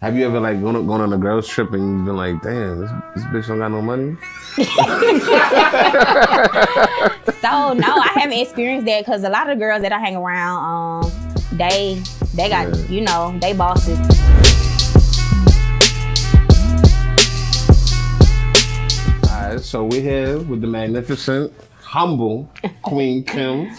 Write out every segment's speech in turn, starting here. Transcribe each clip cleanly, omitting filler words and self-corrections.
Have you ever like gone on a girls trip and you've been like, damn, this bitch don't got no money? So no, I haven't experienced that because a lot of the girls that I hang around, they got, you know, they bosses. Alright, so we're here with the magnificent, humble Queen Kim.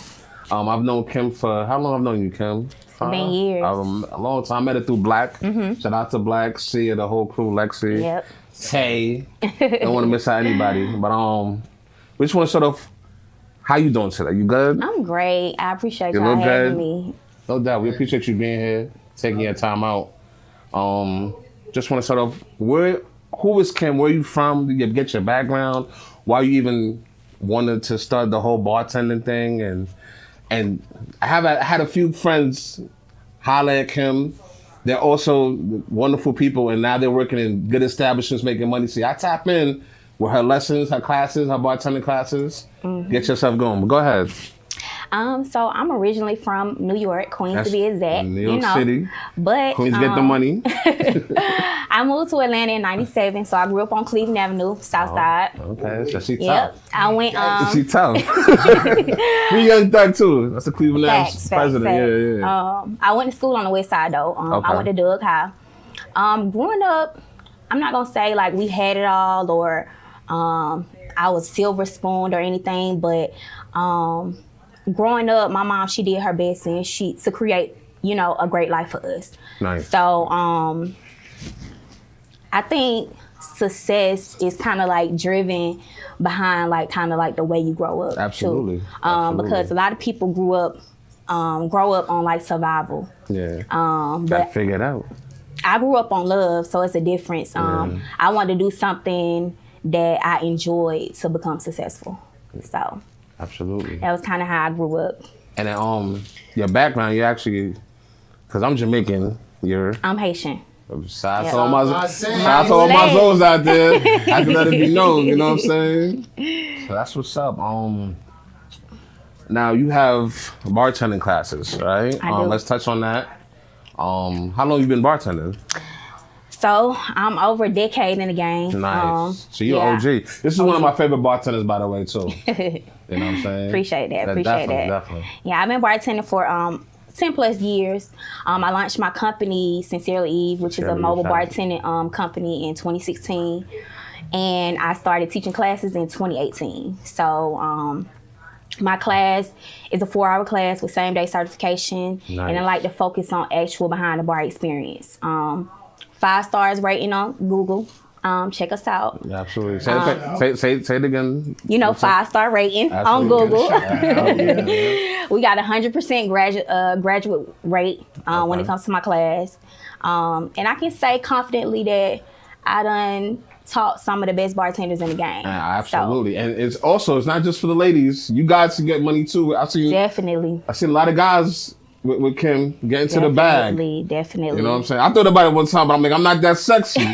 I've known Kim for, how long I've known you, Kim? Been years. A long time. I met her through Black. Shout out to Black, Sia, the whole crew, Lexi. Yep. Tay. Don't want to miss out anybody. But we just want to sort of, how you doing today? You good? I'm great. I appreciate y'all having me. No doubt. We appreciate you being here, taking your time out. Just want to sort of, who is Kim? Where are you from? Did you get your background? Why you even wanted to start the whole bartending thing? And I had a few friends holler at Kim. They're also wonderful people, and now they're working in good establishments, making money. See, I tap in with her lessons, her classes, her bartending classes. Get yourself going. But go ahead. So I'm originally from New York, Queens to be exact. New York City. But Queens get the money. I moved to Atlanta in '97, so I grew up on Cleveland Avenue, South Side. Okay, so she tough. Yep. I went. She tough. We young thug too. That's the Cleveland Avenue president. Facts. Yeah. I went to school on the West Side though. I went to Doug High. Growing up, I'm not gonna say like we had it all or I was silver spooned or anything, but growing up, my mom, she did her best and to create, you know, a great life for us. Nice. So I think success is kind of like driven behind like kind of like the way you grow up. Absolutely. Too. Absolutely. Because a lot of people grow up on like survival. Yeah. But Got figured out. I grew up on love, so it's a difference. I wanted to do something that I enjoyed to become successful. So absolutely. That was kind of how I grew up. And then, your background, you actually, because I'm Jamaican, I'm Haitian. Shout out to all my Zoes out there. I can let it be known, you know what I'm saying? So that's what's up. Now you have bartending classes, right? I do. Let's touch on that. How long you been bartending? So I'm over a decade in the game. Nice. So you're OG. This is one of my favorite bartenders, by the way, too. You know what I'm saying? Appreciate that. Definitely. Yeah, I've been bartending for 10 plus years. I launched my company, Sincerely Eve, which is a mobile bartending company in 2016. And I started teaching classes in 2018. So my class is a 4-hour class with same day certification. Nice. And I like to focus on actual behind the bar experience. 5 stars rating on Google. Check us out. Yeah, absolutely. Say it again. You know, 5-star rating on Google. We got 100% graduate rate when it comes to my class. And I can say confidently that I done taught some of the best bartenders in the game. Absolutely. So, and it's not just for the ladies. You guys can get money too. Definitely. I've seen a lot of guys with Kim getting to the bag. Definitely. You know what I'm saying? I thought about it one time, but I'm like, I'm not that sexy. You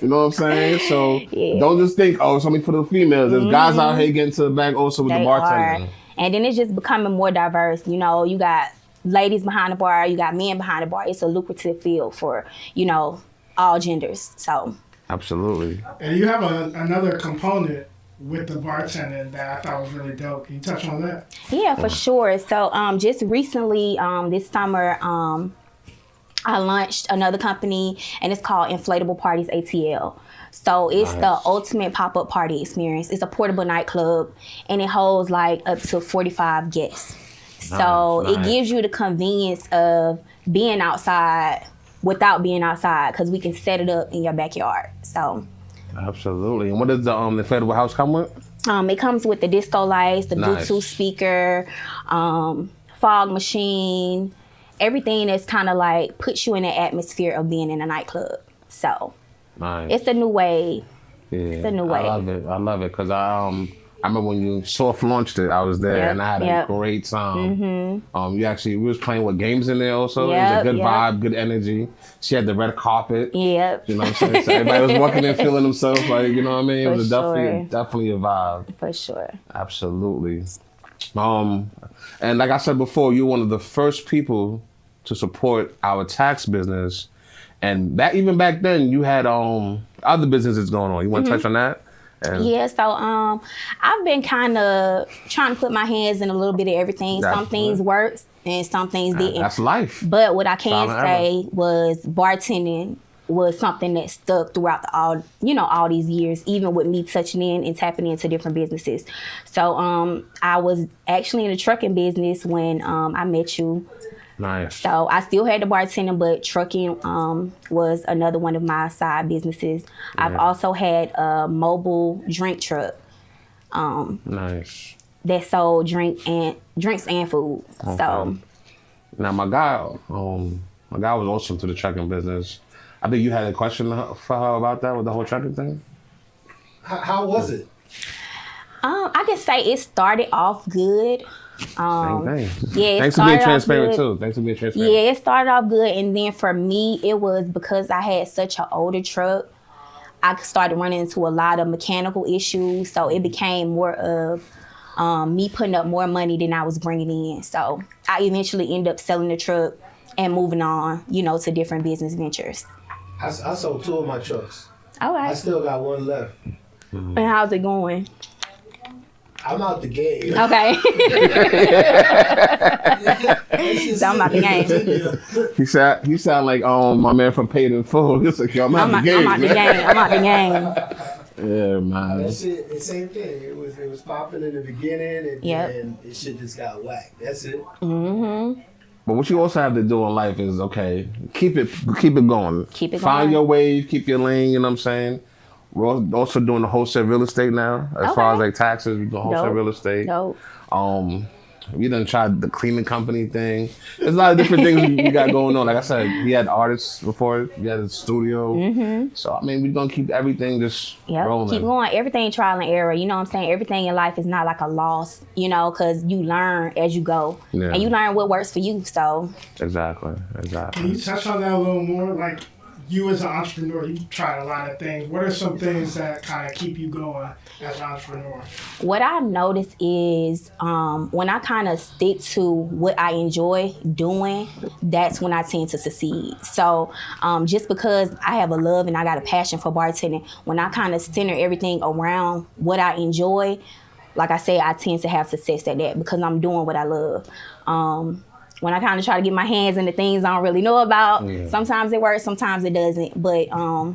know what I'm saying? So don't just think, it's only for the females. There's guys out here getting to the bag also with the bartending. And then it's just becoming more diverse. You know, you got ladies behind the bar, you got men behind the bar. It's a lucrative field for, you know, all genders. So absolutely. And you have another component with the bartending that I thought was really dope. Can you touch on that? Yeah, for sure. So just recently, this summer, I launched another company, and it's called Inflatable Parties ATL. So it's the ultimate pop-up party experience. It's a portable nightclub, and it holds like up to 45 guests. So it gives you the convenience of being outside without being outside, because we can set it up in your backyard. So absolutely. And what does the inflatable house come with? It comes with the disco lights, the Bluetooth speaker, fog machine, everything that's kind of like puts you in the atmosphere of being in a nightclub. So it's the new wave. Yeah, it's the new wave. I love it because I remember when you soft launched it, I was there and I had a great time. We was playing with games in there also. It was a good vibe, good energy. She had the red carpet. Yep. You know what I'm saying? So everybody was walking in feeling themselves like, you know what I mean? It was definitely a vibe. For sure. Absolutely. And like I said before, you're one of the first people to support our tax business. And that even back then, you had other businesses going on. You want to touch on that? Yeah, so I've been kind of trying to put my hands in a little bit of everything. Some things worked and some things didn't. That's life. But what I can say was bartending was something that stuck throughout all these years, even with me touching in and tapping into different businesses. So I was actually in the trucking business when I met you. Nice. So I still had the bartending, but trucking was another one of my side businesses. Yeah. I've also had a mobile drink truck. Nice. That sold drinks and food. Okay. So now my guy was also into the trucking business. I think you had a question for her about that with the whole trucking thing. How was it? I can say it started off good. Same thing. Yeah, thanks for being transparent too. Thanks for being transparent. Yeah, it started off good, and then for me, it was because I had such an older truck. I started running into a lot of mechanical issues, so it became more of me putting up more money than I was bringing in. So I eventually ended up selling the truck and moving on, to different business ventures. I sold 2 of my trucks. All right. I still got 1 left. And how's it going? I'm out the game. Okay. So I'm out the game. You sound like my man from Paid in Full. He's like, yo, I'm out the game. I'm out the game. Yeah, man. That's it. The same thing. It was popping in the beginning, and then it shit just got whacked. That's it. Mm-hmm. But what you also have to do in life is, okay, keep it going. Keep it going. Find your wave, keep your lane, you know what I'm saying? We're also doing the wholesale real estate now. As far as like taxes, we're doing wholesale real estate. We done tried the cleaning company thing. There's a lot of different things we got going on. Like I said, we had artists before. We had a studio. Mm-hmm. So, I mean, we're going to keep everything just rolling. Keep going. Everything trial and error. You know what I'm saying? Everything in life is not like a loss, because you learn as you go. Yeah. And you learn what works for you, so. Exactly. Can you touch on that a little more? Like, you as an entrepreneur, you've tried a lot of things. What are some things that kind of keep you going as an entrepreneur? What I noticed is when I kind of stick to what I enjoy doing, that's when I tend to succeed. So just because I have a love and I got a passion for bartending, when I kind of center everything around what I enjoy, like I said, I tend to have success at that because I'm doing what I love. When I kind of try to get my hands into things I don't really know about, sometimes it works, sometimes it doesn't. But, I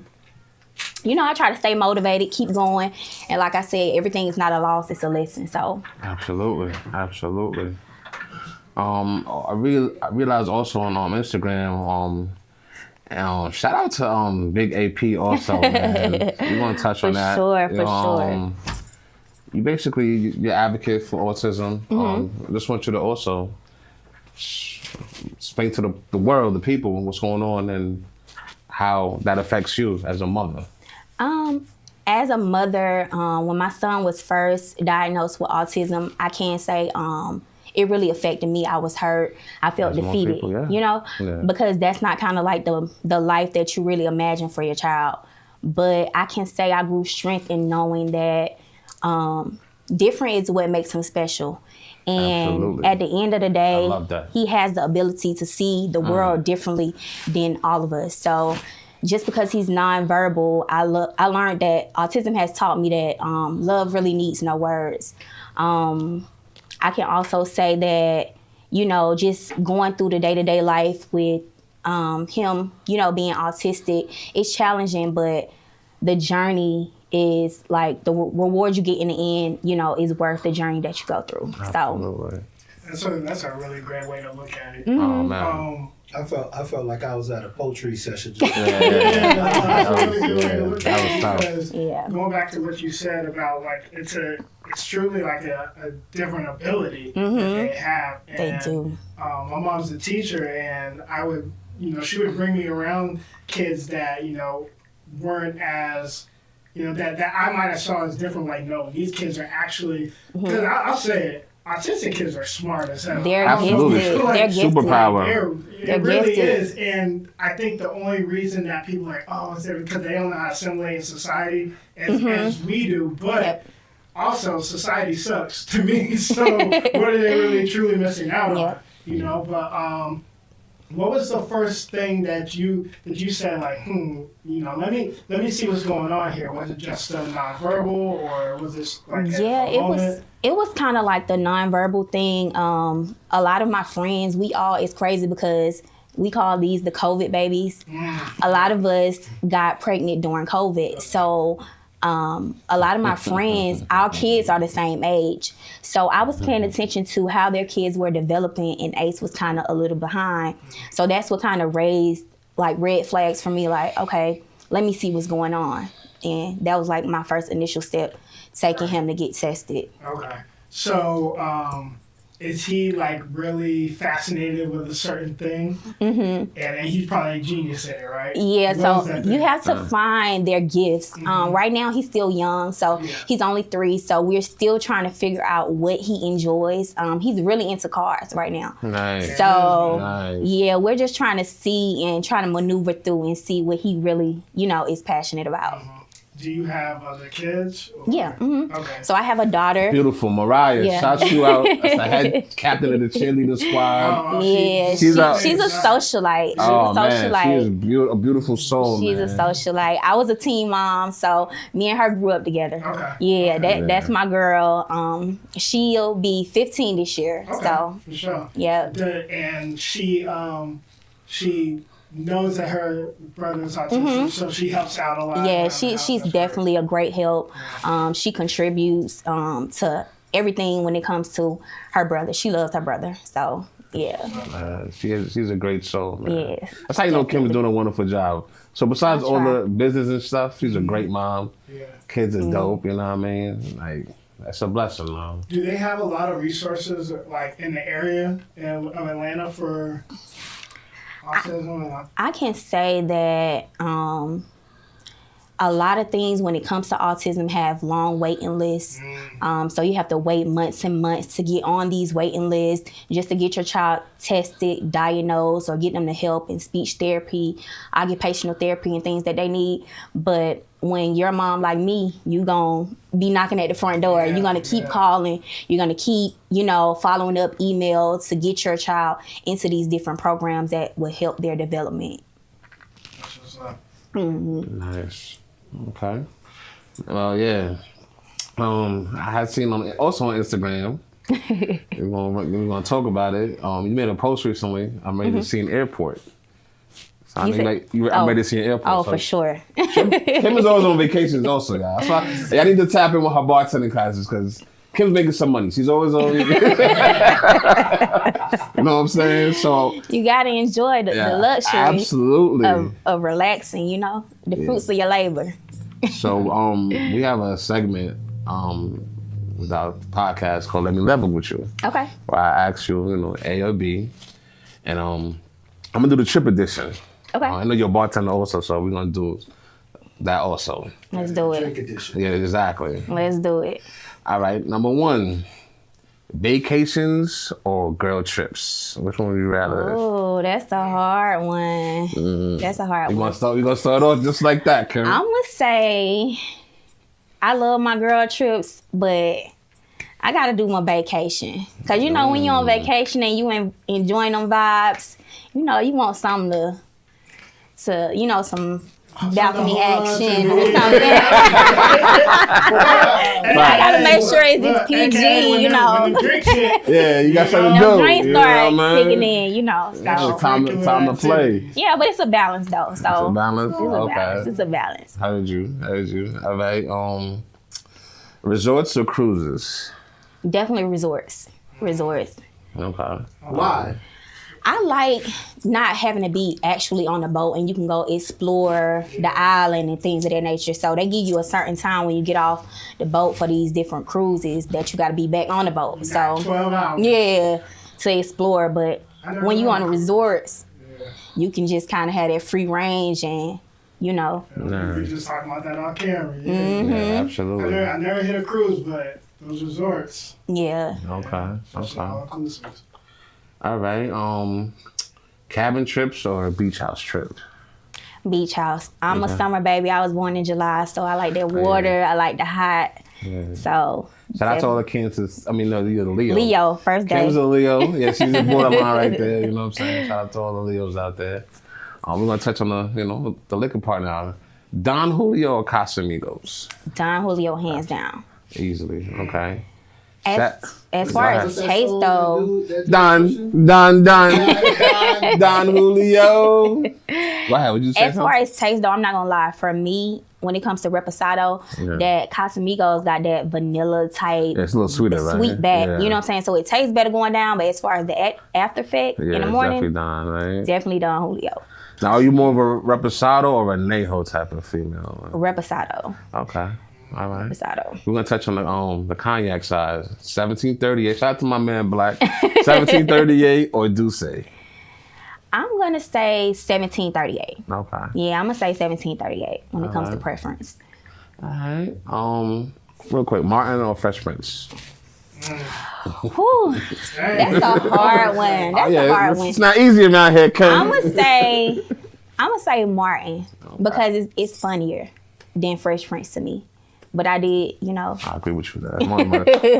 try to stay motivated, keep going. And like I said, everything is not a loss, it's a lesson. So Absolutely. I realized also on Instagram, shout out to Big AP also, man. We want to touch on that. For sure. You basically, you're advocate for autism. I just want you to also explain to the world, the people, what's going on and how that affects you as a mother. As a mother, when my son was first diagnosed with autism, I can say it really affected me. I was hurt. I felt defeated, people, because that's not kind of like the life that you really imagine for your child. But I can say I grew strength in knowing that different is what makes him special. And at the end of the day, he has the ability to see the world differently than all of us. So just because he's nonverbal, I learned that autism has taught me that love really needs no words. I can also say that, just going through the day-to-day life with him, being autistic, it's challenging, but the journey is like the reward you get in the end, is worth the journey that you go through. Absolutely. So that's a really great way to look at it. Oh man. I felt like I was at a poetry session. Just that's a really good way to look at it because going back to what you said about like it's truly like a different ability that they have. And, they do. My mom's a teacher, and I would, she would bring me around kids that weren't as that I might have saw as different. Like, no, these kids are actually, because I'll say it, autistic kids are smart as hell. They're gifted. Like, they're gifted. Superpower. It really is. And I think the only reason that people are like, oh, it's because they don't know how to assimilate in society as we do. But also, society sucks to me. So what are they really truly missing out on? But what was the first thing that you said like, let me see what's going on here? Was it just a nonverbal, or was this like it was kind of like the nonverbal thing. A lot of my friends, it's crazy because we call these the COVID babies. A lot of us got pregnant during COVID, so a lot of my friends, our kids are the same age. So I was paying attention to how their kids were developing, and Ace was kind of a little behind. So that's what kind of raised like red flags for me, like, okay, let me see what's going on. And that was like my first initial step, taking him to get tested. Okay. So is he like really fascinated with a certain thing? Mm-hmm. And he's probably a genius at it, right? Yeah, so you have to find their gifts. Right now he's still young, so he's only 3, so we're still trying to figure out what he enjoys. He's really into cars right now. Nice. So yeah, we're just trying to see and trying to maneuver through and see what he really, is passionate about. Do you have other kids? Or? Yeah. Mm-hmm. Okay. So I have a daughter. Beautiful. Mariah, shout you out as the head captain of the cheerleader squad. She's a socialite. Man, she is a beautiful soul. She's a socialite. I was a teen mom, so me and her grew up together. Okay. Yeah, that's my girl. She'll be 15 this year. Okay. So for sure. Yeah. And she knows that her brother is autistic, so she helps out a lot. Yeah, she's definitely a great help. She contributes to everything when it comes to her brother. She loves her brother, so yeah. She's a great soul, man. Yeah. That's how you know Kim's doing a wonderful job. So besides all the business and stuff, she's a great mom. Yeah. Kids are dope, you know what I mean? Like, that's a blessing, man. Do they have a lot of resources like in the area of Atlanta for autism? I can say that a lot of things when it comes to autism have long waiting lists. So you have to wait months and months to get on these waiting lists just to get your child tested, diagnosed, or get them the help in speech therapy, occupational therapy, and things that they need. But when you're a mom like me, you gonna be knocking at the front door. You're gonna keep calling. You're gonna keep, following up emails to get your child into these different programs that will help their development. That's what's up. Nice. Okay. Well, yeah. I had seen also on Instagram. we're gonna talk about it. You made a post recently. I'm ready to see an airport. So I'm ready to see an airport. Oh, so for sure. Kim is always on vacations also, guys. So I need to tap in with her bartending classes because Kim's making some money. She's always on. You know what I'm saying? So you gotta enjoy the luxury, absolutely, of relaxing. The fruits of your labor. So we have a segment with our podcast called "Let Me Level with You." Okay. Where I ask you, A or B, and I'm gonna do the trip edition. Okay. I know you're a bartender also, so we're gonna do that also. Let's do it. Drink edition. Yeah, exactly. Let's do it. All right, number 1, vacations or girl trips? Which one would you rather? Oh, that's a hard one. That's a hard one. We're gonna start off just like that, Kim. I'm gonna say I love my girl trips, but I gotta do my vacation. Cause when you're on vacation and you enjoying them vibes, you want something to some balcony action or something. I gotta make sure it's PG, When the drinks hit, yeah, you got something to do. The drinks start kicking in, So time to play. Yeah, but it's a balance though. So It's a balance. Okay. It's a balance. How did you? All right. Resorts or cruises? Definitely resorts. Okay. Why? I like not having to be actually on the boat and you can go explore the island and things of that nature. So they give you a certain time when you get off the boat for these different cruises that you got to be back on the boat. So 12 hours. Yeah, to explore. But when you on the resorts, you can just kind of have that free range and, We just talking about that on camera. Yeah, absolutely. I never hit a cruise, but those resorts. Yeah. Okay. All inclusive. All right. Cabin trips or beach house trip? Beach house. I'm a summer baby. I was born in July, so I like that water. I like the hot. Yeah. So Shout out to all the Kansas. I mean, no, you're the Leo. Leo, first day. Kim's a Leo. Yeah, she's a borderline right there. You know what I'm saying? Shout out to all the Leos out there. We're gonna touch on the liquor part now. Don Julio or Casamigos? Don Julio, hands down. Easily, okay. As far as taste though, Don Julio. Go ahead, would you say as far as taste though, I'm not gonna lie. For me, when it comes to Reposado, that Casamigos got that vanilla type. Yeah, it's a little sweeter, right? Sweet back. Yeah. You know what I'm saying? So it tastes better going down, but as far as the after effect in the morning, definitely Don Julio. Now, are you more of a Reposado or a Añejo type of female? Reposado. Okay. All right. Reposado. We're gonna touch on the cognac size. 1738. Shout out to my man Black. 1738 or Douce? I'm gonna say 1738. Okay. Yeah, I'm gonna say 1738 when it comes to preference. All right. Real quick, Martin or Fresh Prince? Whew, that's a hard one. That's a hard one. It's not easy around here, Kim. I'm gonna say Martin because it's funnier than Fresh Prince to me. But I did, I agree with you there. I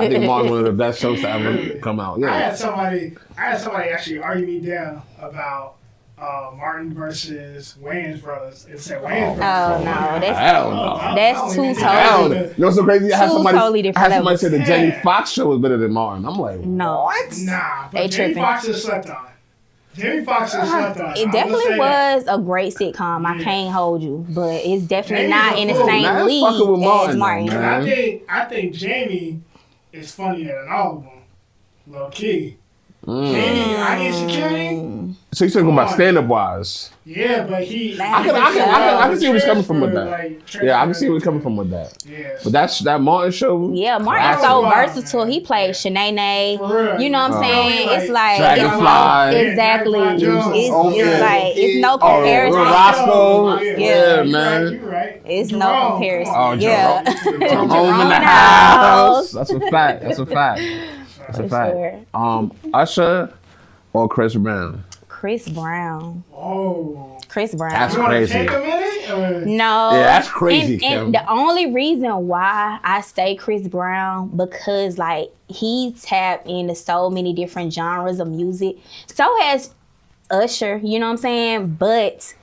think Martin's one of the best shows to ever come out. Yeah. I had somebody actually argue me down about Martin versus Wayans brothers. It said Wayans brothers. Oh no, that's too totally. You know what's so crazy? I had somebody say the Jamie Foxx show was better than Martin. I'm like, no, what? Nah, but Jamie Foxx is slept on. Jamie Foxx is slept on. It definitely was a great sitcom. I can't hold you, but it's definitely not in the same league as Martin. I think Jamie is funnier than all of them. Low key. Jamie, I Need Security. So you're talking about stand-up wise? Yeah, but he. I can see where he's coming from with that. I can see where he's coming from with that. Yeah. But that Martin show. Yeah, Martin's so versatile. He played Shanae. You know what I'm saying? It's like Dragonfly. Exactly. It's no comparison. Roscoe. Yeah, man. You're right. It's no comparison. Oh, yeah. Jerome in the house. That's a fact. That's a fact. Sure. Usher or Chris Brown? Chris Brown. Oh. Chris Brown. That's You want to crazy. take a minute? No. Yeah, that's crazy, Kim. And the only reason why I say Chris Brown, because he tapped into so many different genres of music. So has Usher, you know what I'm saying? But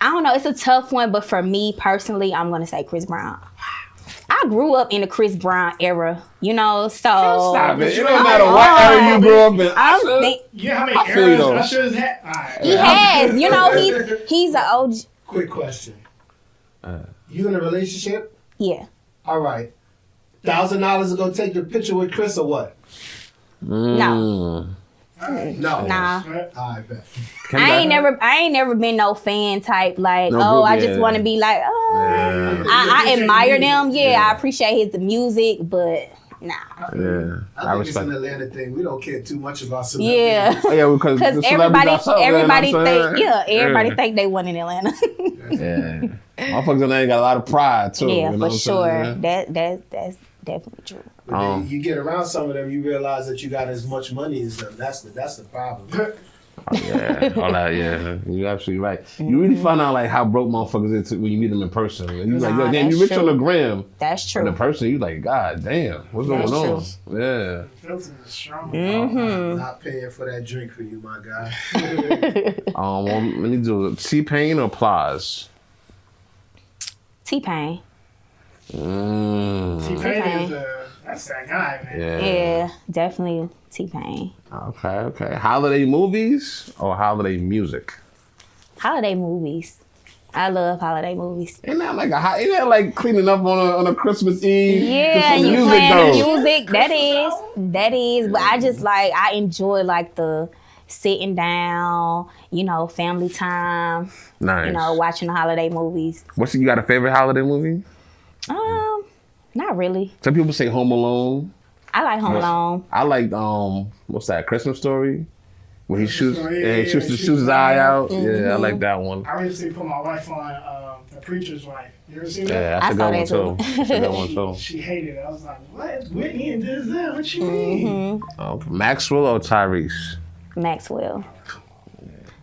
I don't know, it's a tough one, but for me personally, I'm gonna say Chris Brown. I grew up in the Chris Brown era, so. Stop it. It don't matter what era you grew up in. How many eras Usher's had? He has. He's an OG. Quick question. You in a relationship? Yeah. All right. $1,000 to go take your picture with Chris or what? No. No. Nah. All right, bet. I ain't never been no fan type I just want to be like, I admire them. Yeah, I appreciate his music, but nah. Yeah, I think it's an Atlanta thing. We don't care too much about celebrities. Yeah. Because everybody everybody think they won in Atlanta. Yeah. Motherfuckers in Atlanta got a lot of pride too. Yeah, for sure. That's definitely true. But then you get around some of them, you realize that you got as much money as them. That's the problem. Yeah, you're absolutely right. You really find out how broke motherfuckers is when you meet them in person. And you're like, yo, damn, you rich on the gram. That's true. And in person, you like, God damn, what's going on? Yeah. I'm not paying for that drink for you, my guy. Let me do it. T-Pain or Plies? T-Pain. T-Pain that's that guy, man. Yeah, definitely T-Pain. Okay. Holiday movies or holiday music? Holiday movies. I love holiday movies. Ain't that like cleaning up on a Christmas Eve? Yeah, you playing the music. That is. But I just I enjoy the sitting down, family time. Nice. Watching the holiday movies. You got a favorite holiday movie? Not really. Some people say Home Alone. I like Home Alone. I like what's that? Christmas Story, where he shoots his eye out. Mm-hmm. Yeah, I like that one. I recently put my wife on The Preacher's Wife. You ever seen that? Yeah, that's a good one too. That's a good one too. She hated it. I was like, what? Whitney and this that? What you mean? Maxwell or Tyrese? Maxwell.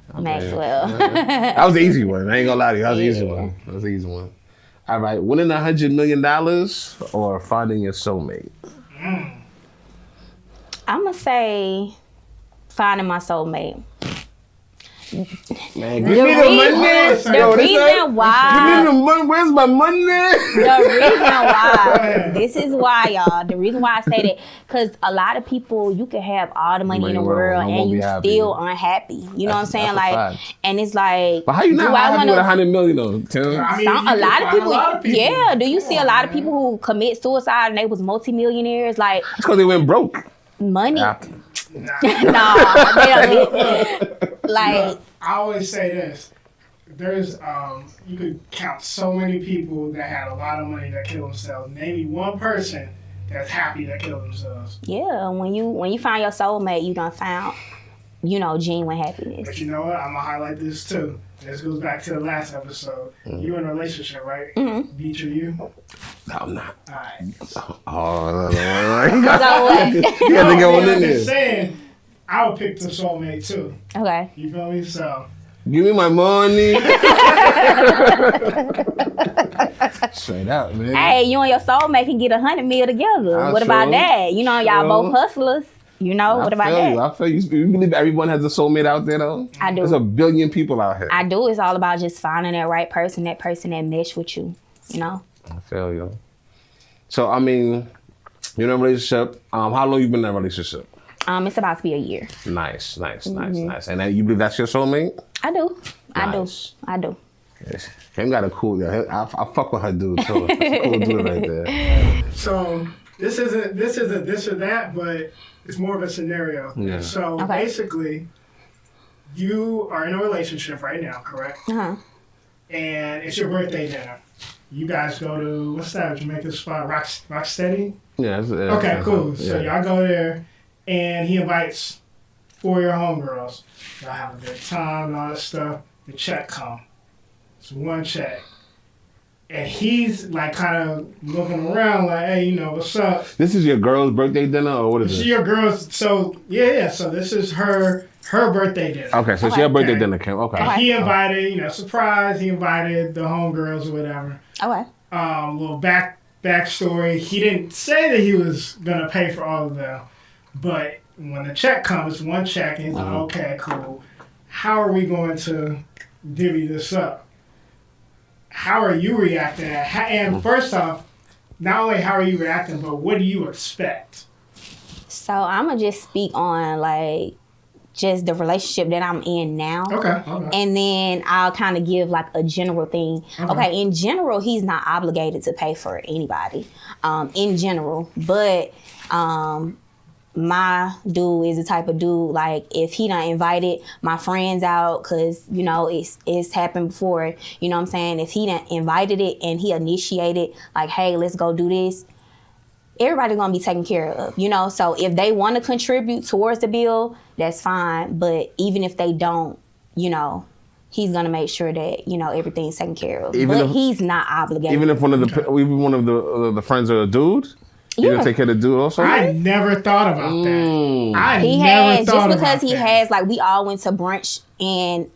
Okay. Maxwell. That was the easy one. I ain't gonna lie to you. That was the easy one. All right, winning $100 million or finding your soulmate? I'm gonna say finding my soulmate. Man, The give me the money. the reason why. Give me the money. Where's my money? The reason why, this is why, y'all. The reason why I say that, because a lot of people, you can have all the money in the world and you still unhappy. You know what I'm saying? Like, and it's like, but how you not happy with $100 million though, Tim? I mean, a lot of people. Yeah. Do you Come see on, a lot of man. people who commit suicide and they was multimillionaires? Like, It's because they went broke. money. Nah. Nah, they don't. Like, I always say this. There's you could count so many people that had a lot of money that killed themselves. Name me one person that's happy that killed themselves. yeah, when you find your soulmate, you done found, genuine happiness. But you know what? I'm gonna highlight this too. This goes back to the last episode. You in a relationship, right? Mm-hmm. Beach or you? No, I'm not. Alright. Oh, So what? you got to go I'm in just there. saying, I would pick the soulmate too. Okay. You feel me? So Give me my money. Straight out, man. Hey, you and your soulmate can get $100 million together. I What about sure- that? Y'all sure. both hustlers. What about that? I feel you. You believe everyone has a soulmate out there, though? I do. There's a billion people out here. I do. It's all about just finding that right person, that mesh with you. I feel you. So, I mean, you're in a relationship. How long you been in a relationship? It's about to be a year. Nice. And then you believe that's your soulmate? I do. Nice. I do. Yes. Him got a cool, I fuck with her dude, too. That's a cool dude right there. So this isn't this or that, but it's more of a scenario. Yeah. So Okay. basically, you are in a relationship right now, correct? Uh-huh. And it's your birthday dinner. You guys go to what's that Jamaican spot? Rocksteady? Yeah. Okay, cool. Yeah. So y'all go there, and he invites 4 of your homegirls. Y'all have a good time and all that stuff. The check come. It's one check. And he's like kind of looking around like, hey, what's up? This is your girl's birthday dinner, or what is This it? is your girl's, so yeah, so this is her birthday dinner. Okay, so she had birthday Okay. dinner, Kim. Okay. And he invited, surprise, he invited the homegirls or whatever. Okay. Little backstory, he didn't say that he was gonna pay for all of them, but when the check comes, one check, and he's like, okay, cool. How are we going to divvy this up? How are you reacting? And first off, not only how are you reacting, but what do you expect? So I'm going to just speak on, like, just the relationship that I'm in now. Okay. And then I'll kind of give like a general thing. Okay, in general, he's not obligated to pay for anybody, in general. But my dude is the type of dude, like, if he done invited my friends out, because, it's happened before, you know what I'm saying? If he done invited it and he initiated, like, hey, let's go do this, everybody's going to be taken care of, So if they want to contribute towards the bill, that's fine. But even if they don't, he's going to make sure that, everything's taken care of. But he's not obligated. Even if one of the friends are a dude? You gonna take care of the dude also? I never thought about that. He has, just because he has, like, we all went to brunch and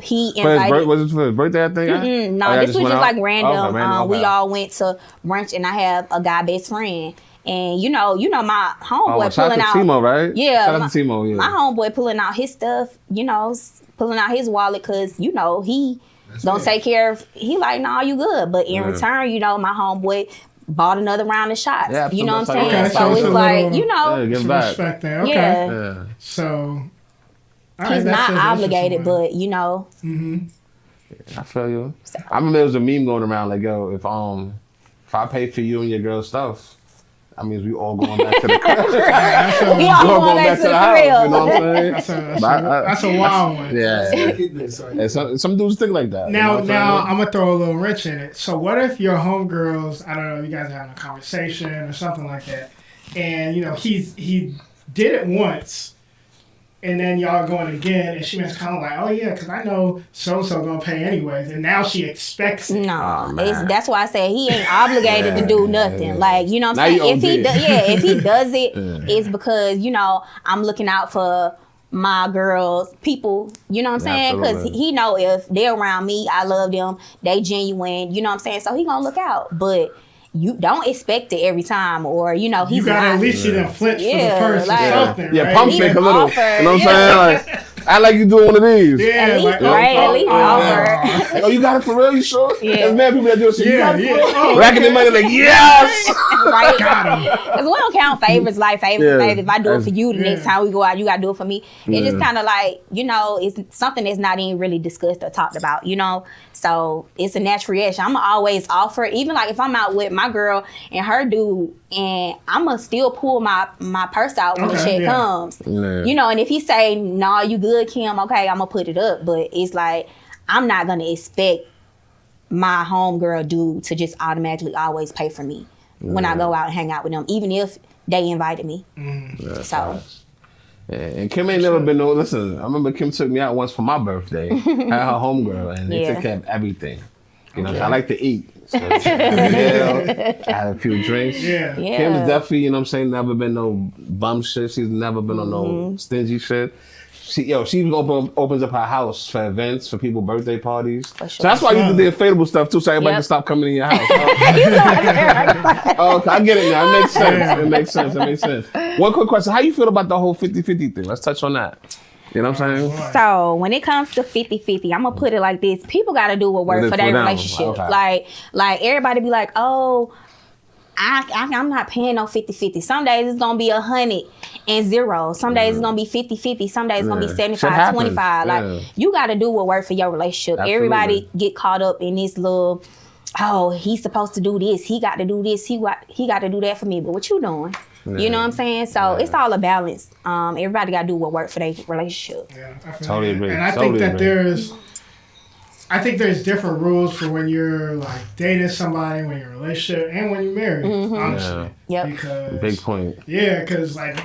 he invited. Was it for his birthday, I think? No, this was just like random. Okay. We all went to brunch and I have a guy best friend. And my homeboy pulling out. Timo, right? Yeah. Shout out to Timo, yeah. My homeboy pulling out his stuff, pulling out his wallet because, he don't take care of, he like, nah, you good. But in return, my homeboy bought another round of shots. Yeah, you know what I'm saying? Okay, so so it's it's a like, little- give Some back. respect there. Okay. Yeah. So all right, He's that's not an obligated, interesting but, one. I feel you. I remember there was a meme going around like, yo, if I pay for you and your girl's stuff, that means we all going back to the crib. we all going back to the house. crib. You know what I'm saying? That's a wild one. Yeah. And some dudes think like that. Now, you know what I'm saying? I'm gonna throw a little wrench in it. So, what if your homegirls, I don't know, you guys are having a conversation or something like that, and he did it once, and then y'all going again, and she was kind of like, oh yeah, because I know so and so gonna pay anyways, and now she expects it. No, man. that's why I say he ain't obligated to do nothing. yeah. Like, you know what Now I'm you saying? If he OD. if he does it, it's because, I'm looking out for my girls, people, you know what I'm saying? Because Absolutely. he know if they're around me, I love them, they genuine, you know what I'm saying? So he gonna look out. But you don't expect it every time, or he's You gotta at least see them flinch for the purse like- or something, Yeah, right? pump fake a little. Offer, You know what I'm saying? Like, act like you doing one of these. Yeah, At least, like, right? At least offer. Like, oh, you got it for real? You sure? Yeah. There's mad people that do it. So you Yeah, got it for yeah. real? Oh, Racking the money like, yes! Right? Got 'em. Because we don't count favors like favors. Yeah. If I do it for you, the next Yeah. time we go out, you got to do it for me. It's just kind of like, it's something that's not even really discussed or talked about, So it's a natural reaction. I'm always offer, even like if I'm out with my girl and her dude, and I'm going to still pull my purse out when the Okay, check yeah. comes. Yeah. And if he say, nah, you good, Kim, okay, I'm going to put it up. But it's like, I'm not going to expect my homegirl dude to just automatically always pay for me when I go out and hang out with them, even if they invited me. So, Yeah, and Kim ain't never been listen, I remember Kim took me out once for my birthday. Had her homegirl, and they Yeah. took care of everything. I like to eat. So, I had a few drinks. Yeah. yeah. Kim's definitely, never been no bum shit. She's never been on no stingy shit. She even opens up her house for events, for people birthday parties. For sure. So that's why you do the inflatable stuff too, so everybody Yep. can stop coming in your house. Oh, okay, I get it now. It makes sense. It makes sense. One quick question. How you feel about the whole 50-50 thing? Let's touch on that. You know what I'm saying? So when it comes to 50-50, I'm gonna put it like this: people gotta do what works for their relationship. Okay. Like everybody be like, oh, I'm not paying no 50-50. Some days it's gonna be 100 and 0. Some days it's gonna be 50-50. Some days it's gonna be 75-25. Like you gotta do what works for your relationship. Absolutely. Everybody get caught up in this little, oh, he's supposed to do this. He got to do this. He got to do that for me. But what you doing? You know what I'm saying? So it's all a balance. Everybody got to do what works for their relationship. Yeah, I feel Totally that. agree. And I Totally think that agree. there's different rules for when you're like dating somebody, when you're in a relationship, and when you're married. Honestly, Yep. because Big point. yeah, because like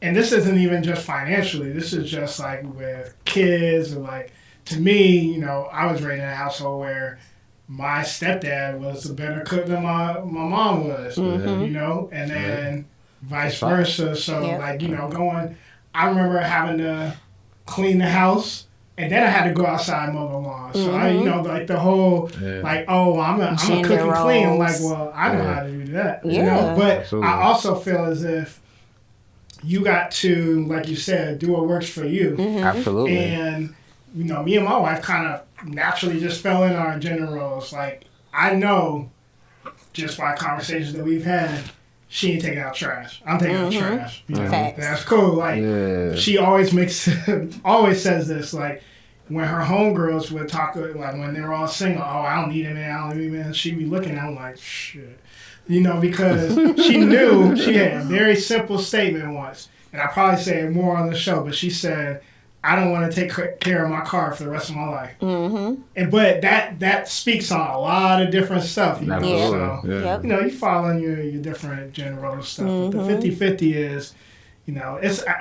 and this isn't even just financially. This is just like with kids and like to me, I was raised in a household where my stepdad was a better cook than my mom was, and then vice versa. So I remember having to clean the house. And then I had to go outside and mow the lawn. So like the whole like, oh, I'm a cook and clean. I'm like, well, I know how to do that. But Absolutely. I also feel as if you got to, like you said, do what works for you. Absolutely. And me and my wife kind of naturally just fell in our gender roles. Like I know just by conversations that we've had, she ain't taking out trash. I'm taking out trash. Facts. That's cool. Like she always always says this. Like when her homegirls would talk, like when they were all single, oh, I don't need a man, I don't need a man. She'd be looking at them like shit, because she knew she had a very simple statement once, and I probably say it more on the show, but she said, I don't want to take care of my car for the rest of my life. But that speaks on a lot of different stuff. So, you fall in your different general stuff. But the 50-50 is,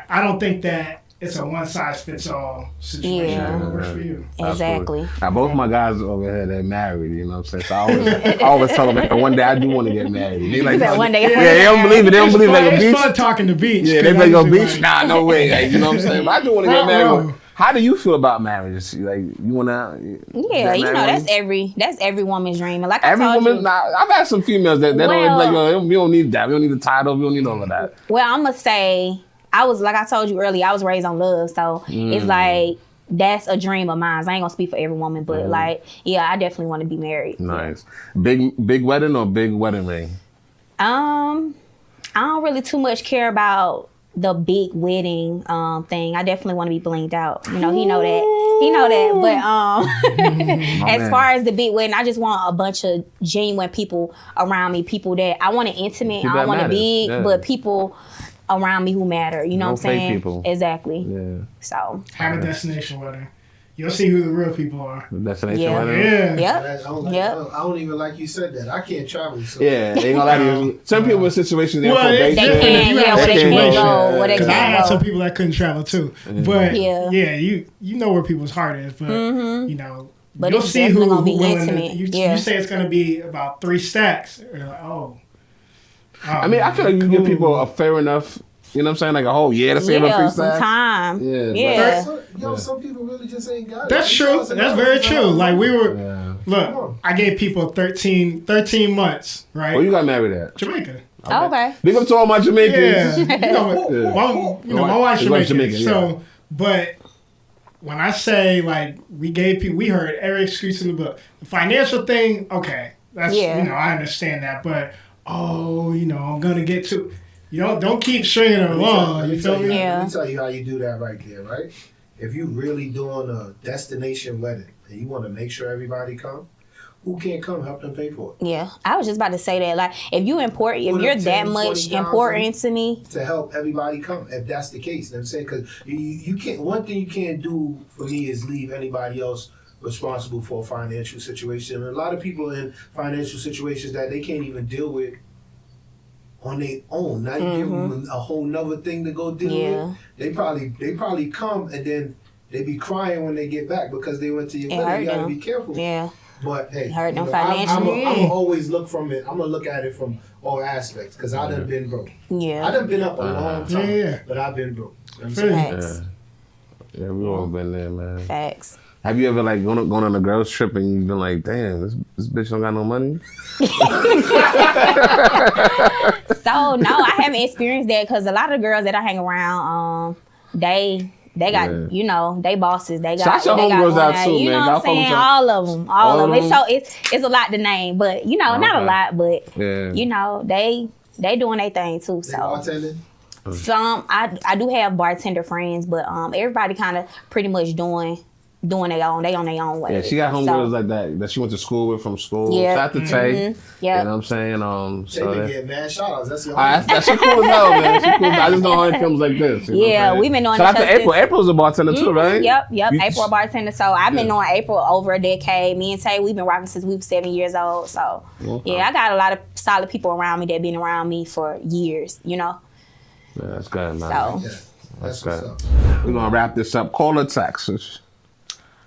I don't think that it's a one-size-fits-all situation. Yeah. What works for you. Exactly. Now, both my guys over here, they're married, you know what I'm saying? So I always tell them that one day I do want to get married. They like, One day. they don't believe it. They don't believe they go It's beach. fun talking to beach. Yeah, they like go beach. Nah, no way. Like, you know what I'm saying? But I do want to get married. Wrong. How do you feel about marriage? Like, you want to? Yeah, that's every woman's dream. And like I Every told woman. you, Nah, I've had some females that don't like. Yo, we don't need that. We don't need the title. We don't need all of that. well, I'm gonna say like I told you earlier, I was raised on love, so it's like that's a dream of mine. I ain't gonna speak for every woman, but I definitely want to be married. Nice. Big wedding or big wedding ring? I don't really too much care about the big wedding thing. I definitely want to be blinged out. He know that. But as far as the big wedding, I just want a bunch of genuine people around me, people that I want it intimate. People I don't want it that big, matters, but people around me who matter. You know No what I'm saying? fake people. Exactly. Yeah. So Have a destination wedding. You'll see who the real people are. Destination Yeah. wedding? Yeah. yep. I don't even like you said that. I can't travel. So. Yeah, they ain't gonna lie to you. Some people in situations they're Well, probation. They can't, you have where they a can't situation. go, where they Because I had can't some go. people that couldn't travel too. But Yeah. you know where people's heart is. But But you'll it's see definitely who gonna be willing intimate. to, you Yeah. say it's gonna be about 3 stacks. You're like, oh. I mean, I feel like you give people a fair enough You know what I'm saying? Like a whole year to save up Yeah, pre-tax. some time. Yeah, Yeah. Some people really just ain't got it. That's true. That's very true. Like we were, Yeah. look, I gave people 13 months, right? Where you got married at? Jamaica. Okay. Big up to all my Jamaicans. Yeah. My wife's Your wife's Jamaican. Jamaican, So, but when I say like we heard every excuse in the book. The financial thing, okay, that's I understand that. But I'm gonna get to. Don't keep stringing it along. You feel me? Yeah. Let me tell you how you do that right there, right? If you really doing a destination wedding and you want to make sure everybody come, who can't come, help them pay for it. Yeah, I was just about to say that. Like, if you're that much important to me, to help everybody come, if that's the case. You know what I'm saying? Because you can't. One thing you can't do for me is leave anybody else responsible for a financial situation. And a lot of people in financial situations that they can't even deal with on their own. Now you give them a whole nother thing to go deal with. They probably come and then they be crying when they get back because they went to your wedding. You gotta be careful. Yeah. But hey, Hurt them I'm financially. gonna always look from it. I'm gonna look at it from all aspects because I done been broke. Yeah. I done been up a long time, Yeah. but I've been broke. You know what I'm saying? Facts. Yeah, we all been there, man. Facts. Have you ever like gone on a girls trip and you've been like, damn, this bitch don't got no money? So no, I haven't experienced that because a lot of the girls that I hang around, they got they bosses. They got Shout your homegirls out too, you know man. what I'm saying? All of them. It's a lot to name, but not a lot, but they doing their thing too. They So bartending? some I do have bartender friends, but everybody kind of pretty much doing their own. They on their own way. Yeah, she got homegirls like that she went to school with from school. Yeah. Shout out to Tay. Yeah. You know what I'm saying? They been getting mad shout-outs. That's your That's she cool as hell, man. She cool. I just know how it comes like this. You know what I'm saying? We've been knowing Shout out each to other April. April's a bartender too, right? Yep. You- April a bartender. So I've been knowing April over a decade. Me and Tay, we've been rocking since we were 7 years old. So I got a lot of solid people around me that been around me for years. Yeah, that's good, man. So That's good. what's up. We're gonna wrap this up. Call or text?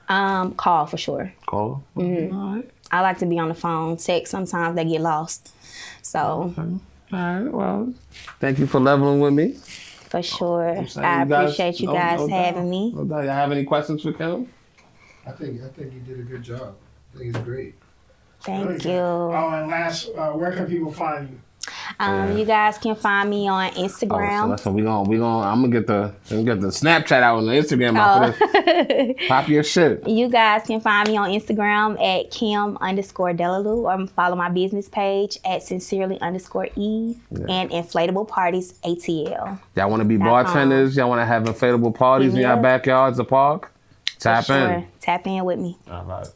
call for sure. Call. All right. I like to be on the phone. Text sometimes they get lost. So All right. Well, thank you for leveling with me. for sure, saying, I you guys- appreciate you no- guys no doubt. having me. No doubt. Y'all have any questions for Kim? I think you did a good job. I think it's great. Thank you. Oh, and last, where can people find you? You guys can find me on Instagram. So listen, I'm gonna get the Snapchat out and the Instagram out for this. Pop your shit. You guys can find me on Instagram at Kim_Delaleu or follow my business page at Sincerely_Eve and Inflatable Parties ATL. Y'all want to be bartenders? Y'all want to have inflatable parties in your backyards, the park? Tap in. Tap in with me. All right.